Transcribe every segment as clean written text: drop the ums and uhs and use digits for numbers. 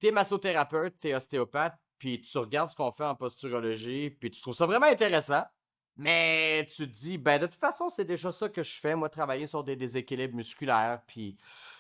t'es massothérapeute, t'es ostéopathe, puis tu regardes ce qu'on fait en posturologie, puis tu trouves ça vraiment intéressant, mais tu te dis, ben de toute façon, c'est déjà ça que je fais, moi, travailler sur des déséquilibres musculaires, puis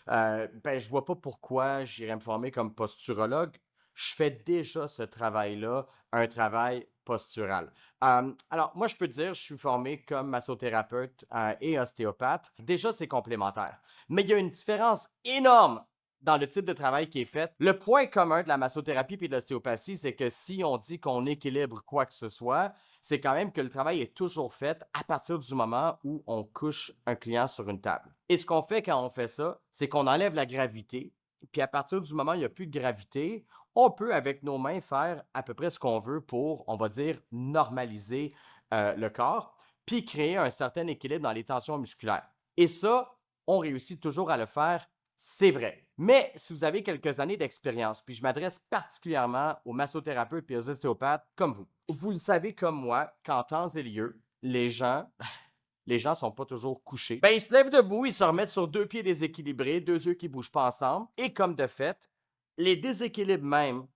ben je vois pas pourquoi j'irais me former comme posturologue. Je fais déjà ce travail-là, un travail postural. Alors, moi, je peux te dire, je suis formé comme massothérapeute et ostéopathe. Déjà, c'est complémentaire. Mais il y a une différence énorme dans le type de travail qui est fait. Le point commun de la massothérapie et de l'ostéopathie, c'est que si on dit qu'on équilibre quoi que ce soit, c'est quand même que le travail est toujours fait à partir du moment où on couche un client sur une table. Et ce qu'on fait quand on fait ça, c'est qu'on enlève la gravité. Puis à partir du moment où il n'y a plus de gravité, on peut, avec nos mains, faire à peu près ce qu'on veut pour, on va dire, normaliser le corps, puis créer un certain équilibre dans les tensions musculaires. Et ça, on réussit toujours à le faire, c'est vrai. Mais si vous avez quelques années d'expérience, puis je m'adresse particulièrement aux massothérapeutes et aux ostéopathes comme vous le savez comme moi qu'en temps et lieu, les gens sont pas toujours couchés. Ben, ils se lèvent debout, ils se remettent sur deux pieds déséquilibrés, deux yeux qui bougent pas ensemble, et comme de fait, les déséquilibres même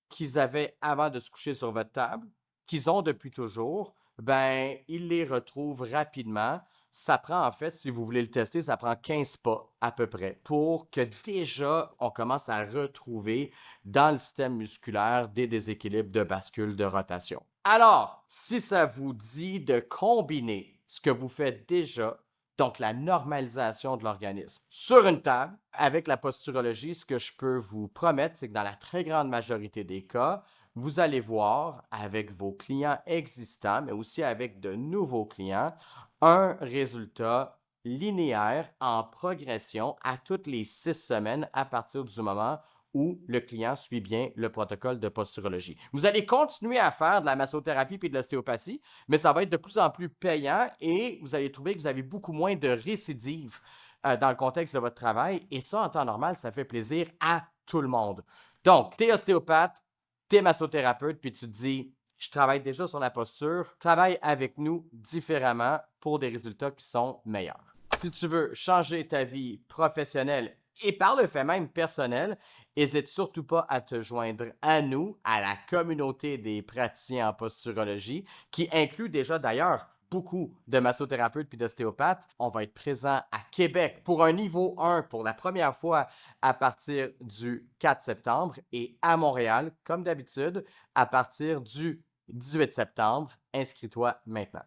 qu'ils avaient avant de se coucher sur votre table, qu'ils ont depuis toujours, ben, ils les retrouvent rapidement. Ça prend, en fait, si vous voulez le tester, ça prend 15 pas à peu près pour que déjà on commence à retrouver dans le système musculaire des déséquilibres de bascule, de rotation. Alors, si ça vous dit de combiner ce que vous faites déjà, donc la normalisation de l'organisme, sur une table, avec la posturologie, ce que je peux vous promettre, c'est que dans la très grande majorité des cas, vous allez voir avec vos clients existants, mais aussi avec de nouveaux clients, un résultat linéaire en progression à toutes les 6 semaines à partir du moment où le client suit bien le protocole de posturologie. Vous allez continuer à faire de la massothérapie et de l'ostéopathie, mais ça va être de plus en plus payant et vous allez trouver que vous avez beaucoup moins de récidives dans le contexte de votre travail. Et ça, en temps normal, ça fait plaisir à tout le monde. Donc, tu es ostéopathe, tu es massothérapeute, puis tu te dis, je travaille déjà sur la posture, travaille avec nous différemment pour des résultats qui sont meilleurs. Si tu veux changer ta vie professionnelle et par le fait même personnel, n'hésite surtout pas à te joindre à nous, à la communauté des praticiens en posturologie, qui inclut déjà d'ailleurs beaucoup de massothérapeutes puis d'ostéopathes. On va être présent à Québec pour un niveau 1 pour la première fois à partir du 4 septembre et à Montréal, comme d'habitude, à partir du 18 septembre. Inscris-toi maintenant.